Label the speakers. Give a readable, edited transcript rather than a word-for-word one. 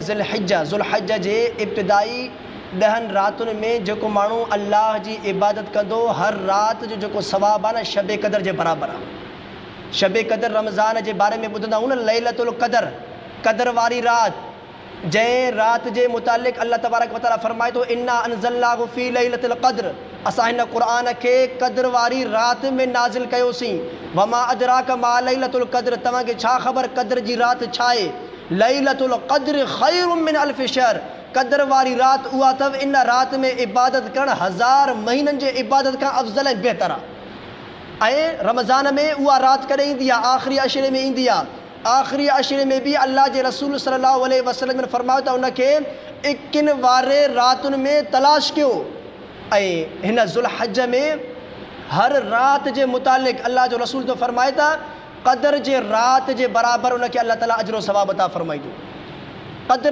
Speaker 1: ज़ुल्हिज्जा जे इब्तिदाई 10 रातुनि में जेको माण्हू अल्लाह जी इबादत कंदो हर रात जो जेको सवाब आहे न शब क़दर जे बराबरि आहे। शब क़दर रमज़ान जे बारे में ॿुधंदा आहियूं न, लैलतुल क़दर, क़दर वारी रात, जंहिं रात जे मुतालिक़ अल्लाह तबारक व तआला फरमाए थो इन्ना अनज़लनाहु फ़ी लैलतिल क़द्र, असां हिन क़ुर खे क़दर वारी रात में नाज़िल कयोसीं। वमा अदराक मा लैलतुल क़द्र, तव्हांखे छा ख़बर क़दर जी रात छा आहे। लैलतुल क़द्र ख़ैरुम मिन अल्फ़ि शहर, क़दर वारी रात उहा अथव इन रात में इबादत करणु 1000 महीननि जे इबादत खां अफ़ज़ल ऐं बहितर आहे। ऐं रमज़ान में उहा रात कॾहिं ईंदी आहे, आख़िरी अशरे में ईंदी आहे। आख़िरी अशरे में बि अल्लाह जे रसूल सल्लल्लाहु अलैहि वसल्लम ने फरमायो त उनखे 21 वारे रातुनि में तलाश कयो। ऐं हिन ज़ुल्हिज्जा में हर रात जे मुतालिक़ अल्लाह जो रसूल तो फरमाए था क़दर जे रात जे बराबरि उनखे अल्लाह ताला अजर व सवाब अता फरमाईंदो। क़दर